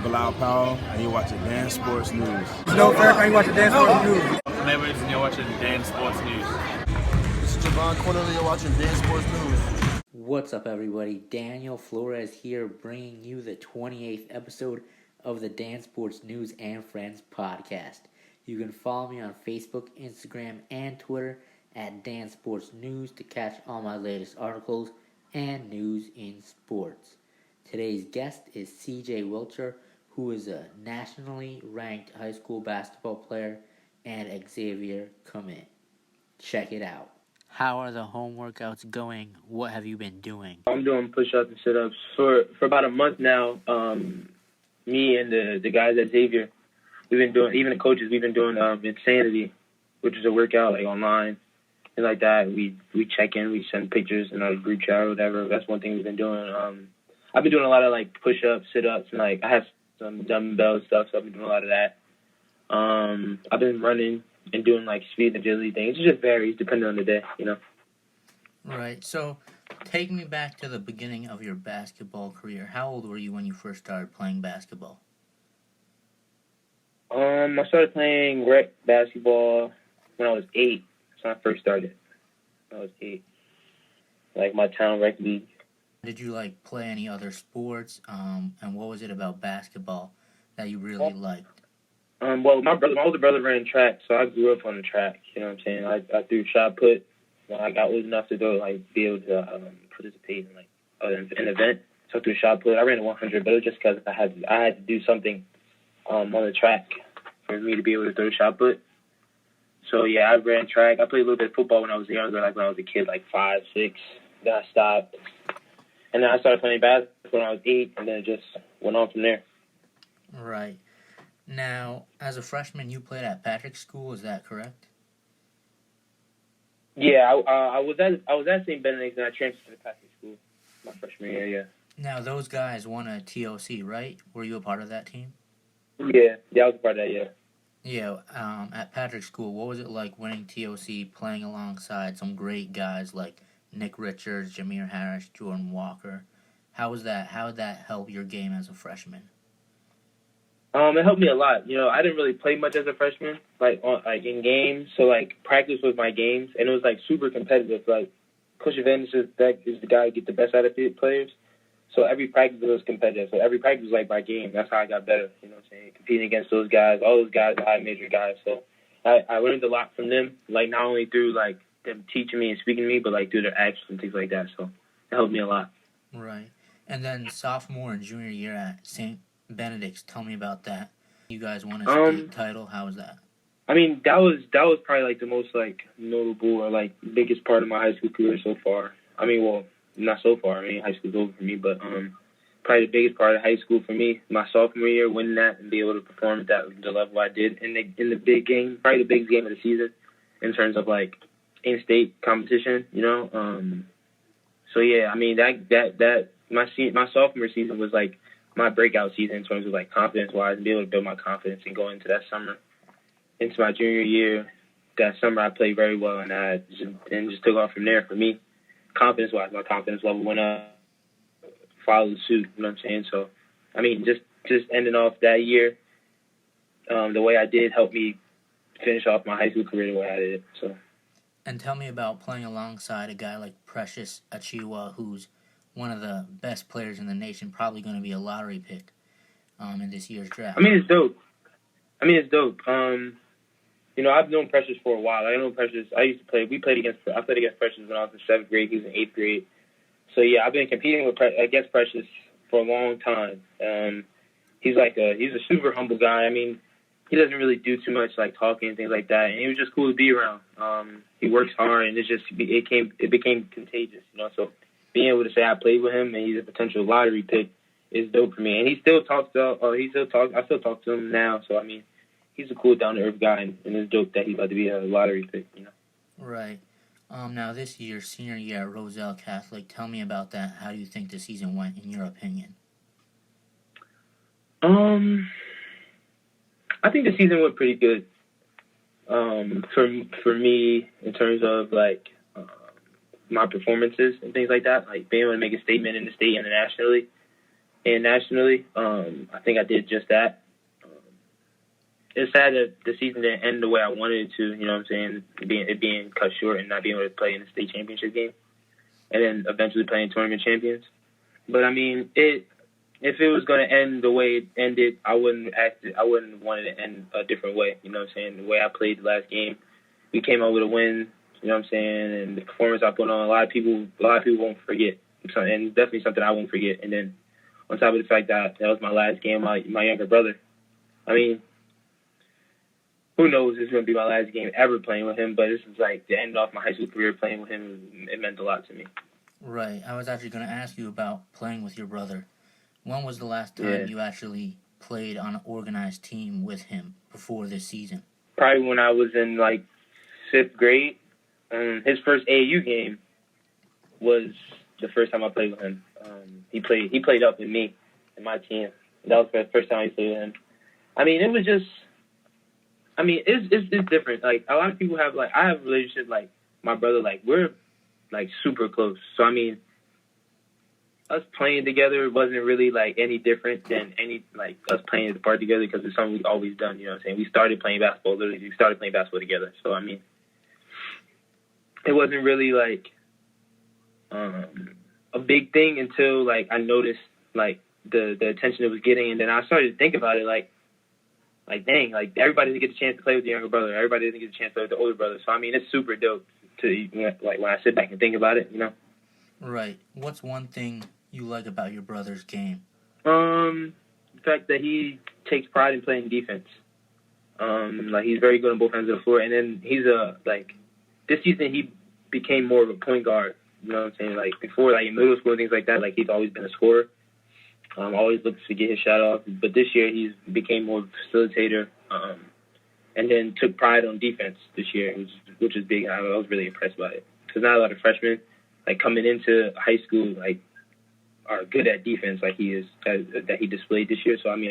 Bilal Powell, and you're watching Dan Sports News. No, Eric, and you're watching Dan Sports News. I'm Edwards, and you're watching Dan Sports News. This is Javon Cornell, you're watching Dan Sports News. What's up, everybody? Daniel Flores here, bringing you the 28th episode of the Dan Sports News and Friends podcast. You can follow me on Facebook, Instagram, and Twitter at Dan Sports News to catch all my latest articles and news in sports. Today's guest is CJ Wilcher, who is a nationally ranked high school basketball player and Xavier commit. Check it out. How are the home workouts going? What have you been doing? I'm doing push-ups and sit-ups for about a month now. Me and the guys at Xavier, we've been doing, even the coaches, we've been doing Insanity, which is a workout like online and like that. We check in, we send pictures in our group chat or whatever. That's one thing we've been doing. I've been doing a lot of like push-ups, sit-ups, and like I have some dumbbell stuff, so I've been doing a lot of that. I've been running and doing like speed and agility things. It just varies depending on the day, you know. Right. So, take me back to the beginning of your basketball career. How old were you when you first started playing basketball? I started playing rec basketball when I was 8. That's when I first started. I was 8. Like my town rec league. Did you like play any other sports? And what was it about basketball that you really liked? Well, my older brother ran track, so I grew up on the track. You know what I'm saying? I threw shot put. When I got old enough to go, like, be able to participate in like an event. So I threw shot put. I ran a 100, but it was just because I had to do something on the track for me to be able to throw shot put. So yeah, I ran track. I played a little bit of football when I was younger, like when I was a kid, like 5, 6. Then I stopped. And then I started playing basketball when I was 8, and then it just went on from there. Right. Now, as a freshman, you played at Patrick School, is that correct? Yeah, I was at St. Benedict's, and I transferred to Patrick School my freshman year, yeah. Now, those guys won a TOC, right? Were you a part of that team? Yeah, I was a part of that, yeah. Yeah, at Patrick School, what was it like winning TOC, playing alongside some great guys like Nick Richards, Jameer Harris, Jordan Walker? How did that help your game as a freshman? It helped me a lot. You know, I didn't really play much as a freshman, like in games. So like practice was my games, and it was like super competitive. Like Coach Van is the guy who gets the best out of players. So every practice was competitive. So every practice was like my game. That's how I got better. You know what I'm saying? Competing against those guys, all those guys are high major guys. So I learned a lot from them. Like not only through like them teaching me and speaking to me, but like through their actions and things like that. So it helped me a lot. Right. And then sophomore and junior year at St. Benedict's, tell me about that. You guys won a state title. How was that? I mean, that was probably like the most like notable or like biggest part of my high school career so far. I mean, well, not so far. I mean, high school's over for me, but probably the biggest part of high school for me, my sophomore year, winning that and be able to perform at the level I did in the big game, probably the biggest game of the season in terms of like in-state competition. You know, so yeah, I mean that my sophomore season was like my breakout season in terms of like confidence-wise and be able to build my confidence and go into that summer. Into my junior year, that summer I played very well and just took off from there for me. Confidence-wise, my confidence level went up, followed suit, you know what I'm saying? So, I mean, just ending off that year, the way I did helped me finish off my high school career the way I did. So. And tell me about playing alongside a guy like Precious Achiuwa, who's one of the best players in the nation, probably going to be a lottery pick in this year's draft. I mean, it's dope. You know, I've known Precious for a while. I know Precious. I played against Precious when I was in 7th grade. He was in 8th grade. So yeah, I've been competing against Precious for a long time. He's a super humble guy. I mean, he doesn't really do too much like talking and things like that. And he was just cool to be around. He works hard, and it became contagious. You know, so being able to say I played with him and he's a potential lottery pick is dope for me. And I still talk to him now. So I mean, he's a cool, down-to-earth guy, and it's dope that he's about to be a lottery pick, you know. Right. Now, this year, senior year at Roselle Catholic, tell me about that. How do you think the season went, in your opinion? I think the season went pretty good. For me, in terms of, like, my performances and things like that, like being able to make a statement in the state internationally. and nationally. I think I did just that. It's sad that the season didn't end the way I wanted it to, you know what I'm saying, it being cut short and not being able to play in the state championship game, and then eventually playing tournament champions. But, I mean, if it was going to end the way it ended, I wouldn't want it to end a different way, you know what I'm saying. The way I played the last game, we came out with a win, you know what I'm saying, and the performance I put on, a lot of people won't forget, and definitely something I won't forget. And then on top of the fact that was my last game, my younger brother, I mean, who knows, this is going to be my last game ever playing with him, but this is like the end off my high school career playing with him. It meant a lot to me. Right. I was actually going to ask you about playing with your brother. When was the last time you actually played on an organized team with him before this season? Probably when I was in, like, 5th grade. His first AAU game was the first time I played with him. He played up with me and my team. That was the first time I played with him. I mean, it was just... I mean, it's different. Like, a lot of people have, like, I have a relationship, like, my brother, like, we're, like, super close. So, I mean, us playing together wasn't really, like, any different than us playing as a part together, because it's something we've always done, you know what I'm saying? We started playing basketball together. So, I mean, it wasn't really, like, a big thing until, like, I noticed, like, the attention it was getting, and then I started to think about it, like, dang, like, everybody didn't get a chance to play with the younger brother. Everybody didn't get a chance to play with the older brother. So, I mean, it's super dope to, like, when I sit back and think about it, you know? Right. What's one thing you like about your brother's game? The fact that he takes pride in playing defense. Like, he's very good on both ends of the floor. And then he's this season he became more of a point guard. You know what I'm saying? Like, before, like, in middle school and things like that, like, he's always been a scorer. Always looks to get his shot off. But this year he's became more of a facilitator, and then took pride on defense this year, which is big. I was really impressed by it. Because not a lot of freshmen, like, coming into high school, like, are good at defense like he is, that he displayed this year. So, I mean,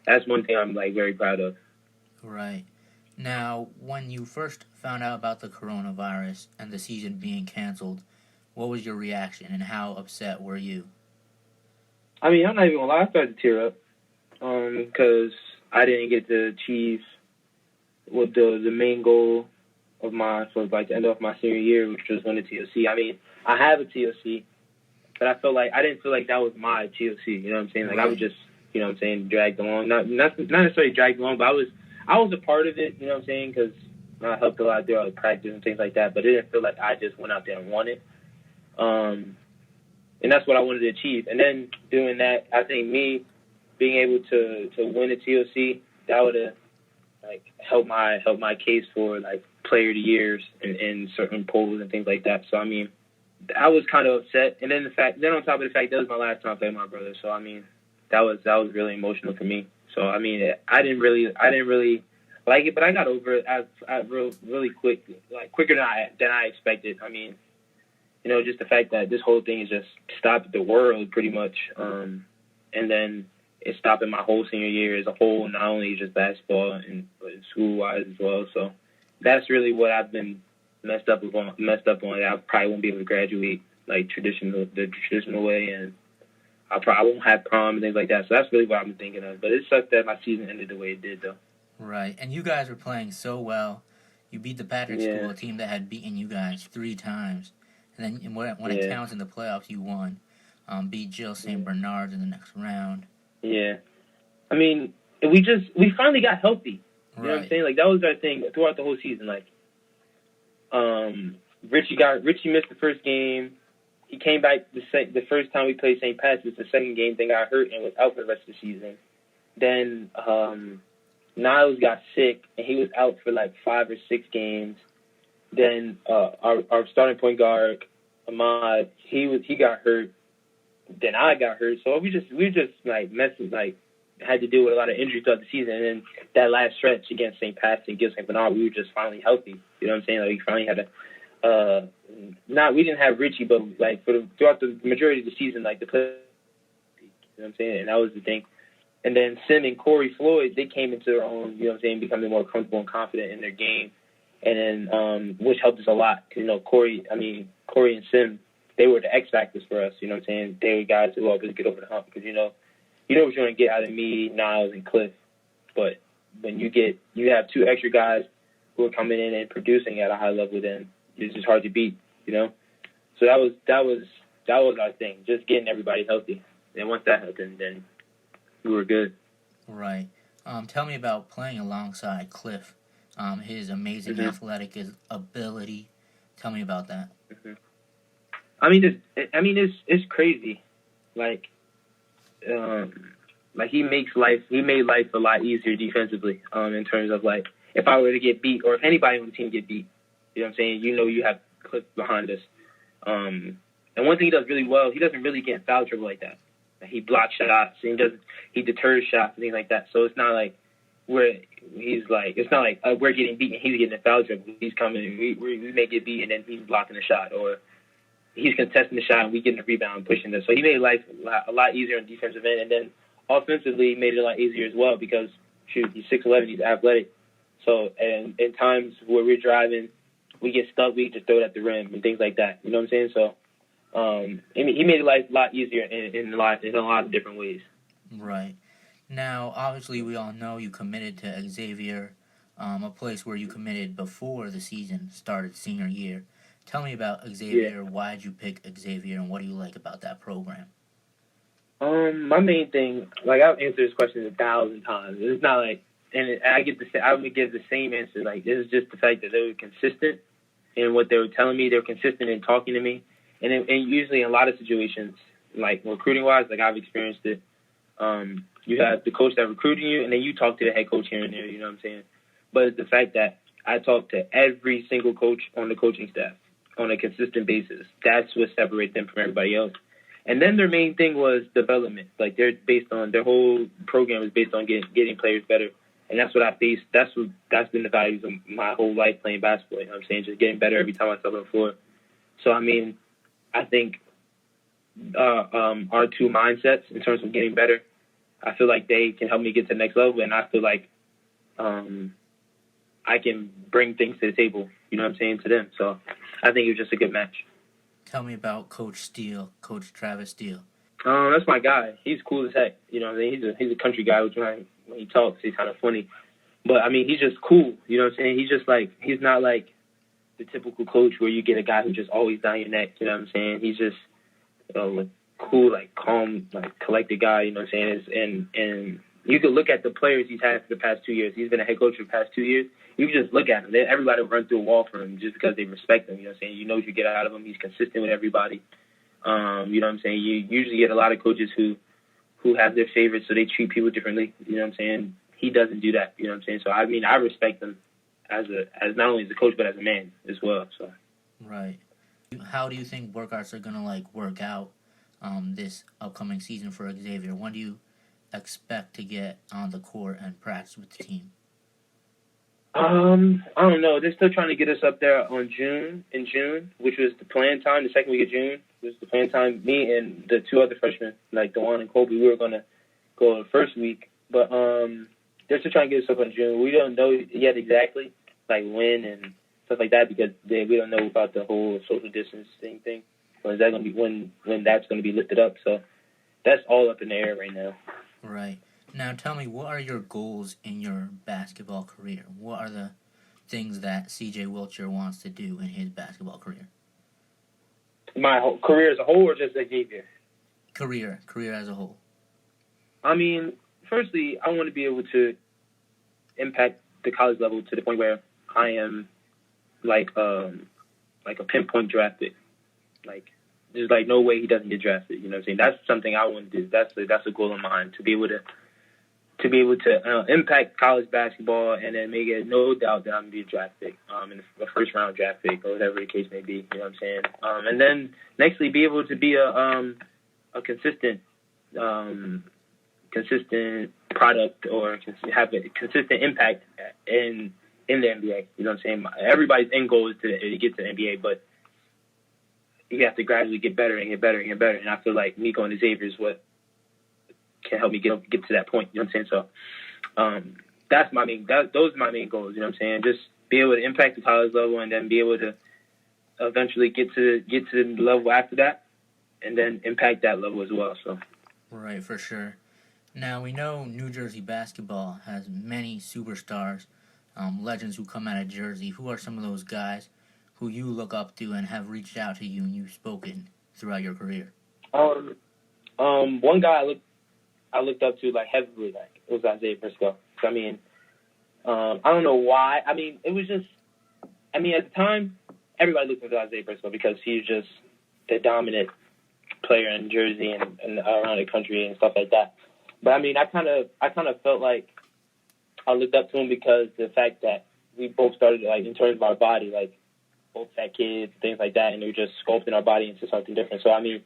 that's one thing I'm, like, very proud of. Right. Now, when you first found out about the coronavirus and the season being canceled, what was your reaction and how upset were you? I mean, I'm not even going to lie, I started to tear up because I didn't get to achieve what the main goal of mine for, like, the end of my senior year, which was win a TOC. I mean, I have a TOC, but I didn't feel like that was my TOC, you know what I'm saying? Like, I was just, you know what I'm saying, dragged along. Not necessarily dragged along, but I was a part of it, you know what I'm saying, because I helped a lot throughout the practice and things like that, but it didn't feel like I just went out there and won it. And that's what I wanted to achieve. And then doing that, I think me being able to win a TOC, that would have, like, helped my case for, like, player of the years in certain polls and things like that. So, I mean, I was kind of upset. And then on top of the fact that was my last time playing my brother. So, I mean, that was really emotional for me. So, I mean, I didn't really like it, but I got over it really quick, like, quicker than I expected. I mean, you know, just the fact that this whole thing has just stopped the world pretty much. And then it's stopping my whole senior year as a whole, not only just basketball but school-wise as well. So that's really what I've been messed up on. I probably won't be able to graduate, like, the traditional way, and I won't have prom and things like that. So that's really what I've been thinking of. But it sucked that my season ended the way it did, though. Right. And you guys were playing so well. You beat the Patrick School, a team that had beaten you guys 3 times. And then when it counts in the playoffs, you won. Beat Jill St. Bernard's in the next round. Yeah. I mean, we finally got healthy. You know what I'm saying? Like, that was our thing throughout the whole season. Like, Richie missed the first game. He came back the first time we played St. Patrick's. The second game, then got hurt and was out for the rest of the season. Then Niles got sick, and he was out for, like, 5 or 6 games. Then our starting point guard, Ahmad, he got hurt. Then I got hurt. So we just like messing, like, had to deal with a lot of injuries throughout the season. And then that last stretch against St. Pat's and St. Bernard, we were just finally healthy. You know what I'm saying? Like, we finally had we didn't have Richie, but, like, throughout the majority of the season, like, the play, you know what I'm saying? And that was the thing. And then Sim and Corey Floyd, they came into their own, you know what I'm saying, becoming more comfortable and confident in their game. And then, which helped us a lot. You know, Corey and Sim, they were the X factors for us. You know what I'm saying? They were guys who always get over the hump because, you know, you know what you're going to get out of me, Niles, and Cliff. But when you have 2 extra guys who are coming in and producing at a high level, then it's just hard to beat, you know? So that was our thing, just getting everybody healthy. And once that happened, then we were good. Right. Tell me about playing alongside Cliff. His amazing athletic ability. Tell me about that. I mean, it's crazy. Like he made life a lot easier defensively. In terms of like, if I were to get beat, or if anybody on the team get beat, you know what I'm saying? You know, you have Cliff behind us. And one thing he does really well, he doesn't really get in foul trouble like that. He blocks shots, and he deters shots and things like that. So it's not like we're getting beat and he's getting in foul trouble. He's coming, we may get beat, and then he's blocking the shot, or he's contesting the shot and we getting the rebound and pushing this. So he made life a lot easier on the defensive end, and then offensively made it a lot easier as well because he's 6'11", he's athletic. So and in times where we're driving, we get stuck, we just throw it at the rim and things like that. You know what I'm saying? So he made life a lot easier in a lot of different ways. Right. Now, obviously, we all know you committed to Xavier, a place where you committed before the season started, senior year. Tell me about Xavier. Yeah. Why did you pick Xavier, and what do you like about that program? My main thing, like I've answered this question 1,000 times. It's not like, I would give the same answer. Like, this is just the fact that they were consistent in what they were telling me. They were consistent in talking to me. And usually in a lot of situations, like recruiting-wise, like I've experienced it, you have the coach that recruiting you, and then you talk to the head coach here and there, you know what I'm saying? But it's the fact that I talk to every single coach on the coaching staff on a consistent basis. That's what separates them from everybody else. And then their main thing was development. Like their whole program is based on getting players better. And that's what I faced. That's been the values of my whole life playing basketball. You know what I'm saying? Just getting better every time I step on the floor. So, I mean, I think our 2 mindsets in terms of getting better, I feel like they can help me get to the next level, and I feel like I can bring things to the table, you know what I'm saying, to them. So I think it was just a good match. Tell me about Coach Steele, Coach Travis Steele. That's my guy. He's cool as heck. You know what I mean? He's a country guy, which when he talks, he's kind of funny. But, I mean, he's just cool, you know what I'm saying? He's not like the typical coach where you get a guy who's just always down your neck, you know what I'm saying? He's just cool, like calm, like collected guy, you know what I'm saying? And you could look at the players he's had for the past 2 years. He's been a head coach for the past 2 years. You can just look at him. Everybody will run through a wall for him just because they respect him, you know what I'm saying? You know what you get out of him. He's consistent with everybody. You know what I'm saying? You usually get a lot of coaches who have their favorites, so they treat people differently, you know what I'm saying? He doesn't do that, you know what I'm saying? So, I mean, I respect him as not only as a coach, but as a man as well. So. Right. How do you think workouts are going to, work out this upcoming season for Xavier? When do you expect to get on the court and practice with the team? I don't know. They're still trying to get us up there in June, which was the planned time. The second week of June was the planned time. Me and the 2 other freshmen, like Dewan and Kobe, we were going to go the first week. But they're still trying to get us up in June. We don't know yet exactly, like when and stuff like that, because we don't know about the whole social distancing thing. When that's going to be lifted up. So that's all up in the air right now. Right. Now tell me, what are your goals in your basketball career? What are the things that C.J. Wilcher wants to do in his basketball career? My whole career as a whole, or just Xavier? Career as a whole. I mean, firstly, I want to be able to impact the college level to the point where I am like a pinpoint draft pick. Like, there's no way he doesn't get drafted. You know what I'm saying? That's something I want to do. That's a goal of mine, to be able to impact college basketball, and then make it no doubt that I'm gonna be a draft pick, in a first round draft pick, or whatever the case may be. You know what I'm saying? And then nextly, be able to be a consistent product, or have a consistent impact in the NBA. You know what I'm saying? Everybody's end goal is to get to the NBA, but you have to gradually get better and get better and get better. And I feel like me going to Xavier is what can help me get to that point. You know what I'm saying? So those are my main goals. You know what I'm saying? Just be able to impact the college level, and then be able to eventually get to the level after that, and then impact that level as well. So. Right, for sure. Now, we know New Jersey basketball has many superstars, legends who come out of Jersey. Who are some of those guys who you look up to and have reached out to you and you've spoken throughout your career? One guy I looked up to like heavily, like it was Isaiah Briscoe. So, I mean, I don't know why. I mean, it was just, I mean, at the time, everybody looked up to Isaiah Briscoe because he's just the dominant player in Jersey and around the country and stuff like that. But I mean, I kind of felt like I looked up to him because the fact that we both started like in terms of our body, like both fat kids, things like that, and they were just sculpting our body into something different. So I mean,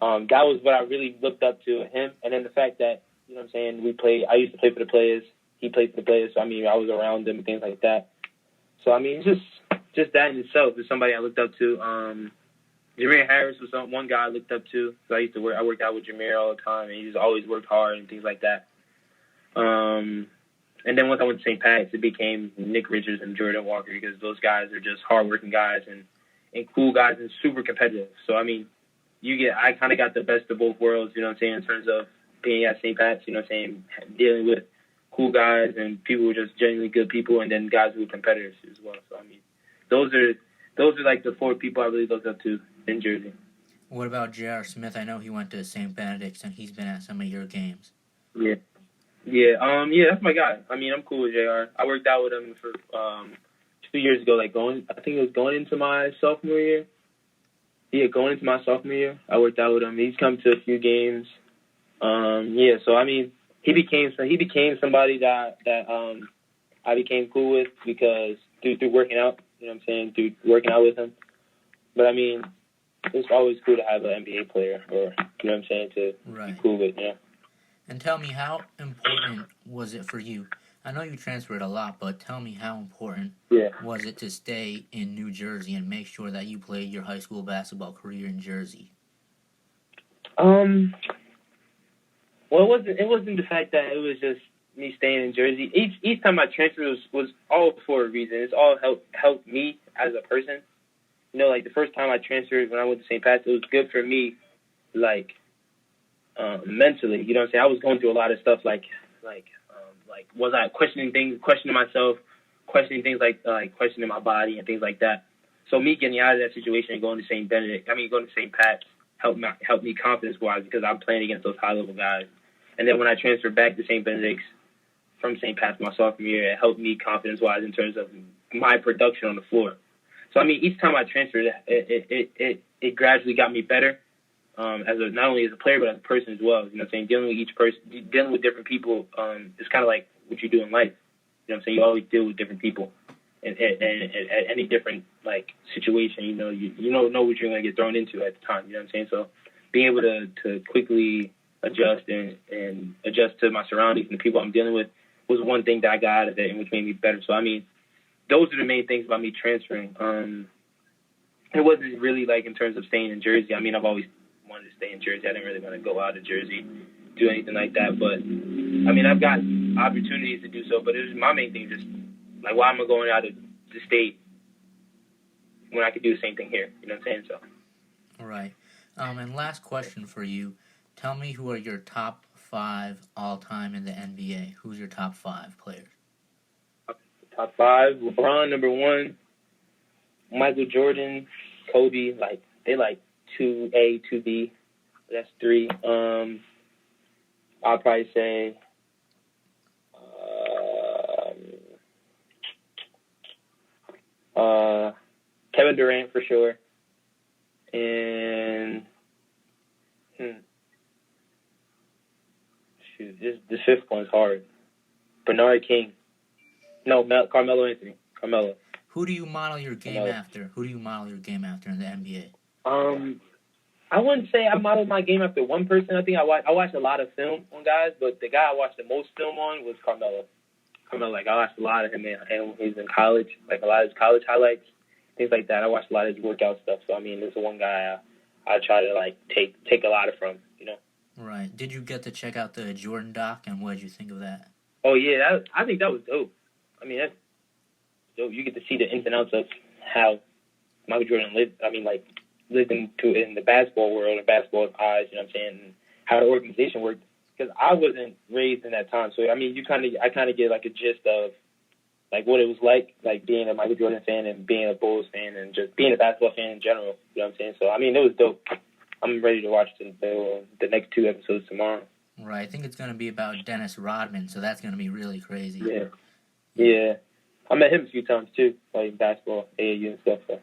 that was what I really looked up to him. And then the fact that, you know what I'm saying, I used to play for the players, he played for the players. So I mean, I was around them and things like that. So I mean, just that in itself is somebody I looked up to. Jameer Harris was one guy I looked up to. So I worked out with Jameer all the time, and he's always worked hard and things like that. And then once I went to St. Pat's, it became Nick Richards and Jordan Walker because those guys are just hardworking guys and cool guys and super competitive. So I mean, I kind of got the best of both worlds, you know what I'm saying, in terms of being at St. Pat's, you know what I'm saying, dealing with cool guys and people who are just genuinely good people, and then guys who are competitors as well. So I mean, those are like the four people I really looked up to in Jersey. What about J.R. Smith? I know he went to St. Benedict's and he's been at some of your games. Yeah, that's my guy. I mean, I'm cool with JR. I worked out with him for 2 years ago, I think it was going into my sophomore year. Yeah, going into my sophomore year, I worked out with him. He's come to a few games. So I mean, he became somebody that I became cool with because through working out, you know what I'm saying, through working out with him. But I mean, it's always cool to have an NBA player, or you know what I'm saying, to be cool with, you know. And tell me, how important was it for you? I know you transferred a lot, but tell me how important was it to stay in New Jersey and make sure that you played your high school basketball career in Jersey? Well, it wasn't the fact that it was just me staying in Jersey. Each time I transferred was all for a reason. It's all helped me as a person. You know, like the first time I transferred when I went to St. Pat's, it was good for me, like mentally. You know what I'm saying? I was going through a lot of stuff, like was I questioning myself, questioning things like questioning my body and things like that. So me getting out of that situation and going to St. Pat's helped me confidence-wise because I'm playing against those high-level guys. And then when I transferred back to St. Benedict's from St. Pat's my sophomore year, it helped me confidence-wise in terms of my production on the floor. So, I mean, each time I transferred, it gradually got me better, not only as a player, but as a person as well. You know what I'm saying? Dealing with each person, dealing with different people is kind of like what you do in life. You know what I'm saying? You always deal with different people. And at any different, like, situation, you don't know what you're going to get thrown into at the time. You know what I'm saying? So being able to quickly adjust and adjust to my surroundings and the people I'm dealing with was one thing that I got out of it and which made me better. So, I mean, those are the main things about me transferring. It wasn't really like in terms of staying in Jersey. I mean, I've always wanted to stay in Jersey. I didn't really want to go out of Jersey, do anything like that. But, I mean, I've got opportunities to do so. But it was my main thing, just like, why am I going out of the state when I could do the same thing here? You know what I'm saying? So. All right. And last question for you. Tell me who are your top 5 all-time in the NBA. Who's your top 5 players? Top 5, LeBron, number 1. Michael Jordan, Kobe, they 2A, 2B. That's 3. I'll probably say Kevin Durant for sure. And this 5th one's hard. Bernard King. No, Carmelo Anthony. Carmelo. Who do you model your game after? Who do you model your game after in the NBA? I wouldn't say I modeled my game after one person. I think I watched a lot of film on guys, but the guy I watched the most film on was Carmelo. I watched a lot of him when he was in college, like a lot of his college highlights, things like that. I watched a lot of his workout stuff. So I mean, there's one guy I try to take a lot of from, you know. Right. Did you get to check out the Jordan doc, and what did you think of that? Oh yeah, I think that was dope. I mean, that's dope. You get to see the ins and outs of how Michael Jordan lived. I mean, lived in the basketball world and basketball's eyes. You know what I'm saying? And how the organization worked. because I wasn't raised in that time. So I mean, I kind of get like a gist of like what it was like being a Michael Jordan fan and being a Bulls fan and just being a basketball fan in general. You know what I'm saying? So I mean, it was dope. I'm ready to watch the next 2 episodes tomorrow. Right, I think it's going to be about Dennis Rodman, so that's going to be really crazy. Yeah. I met him a few times too, like basketball, AAU and stuff. So.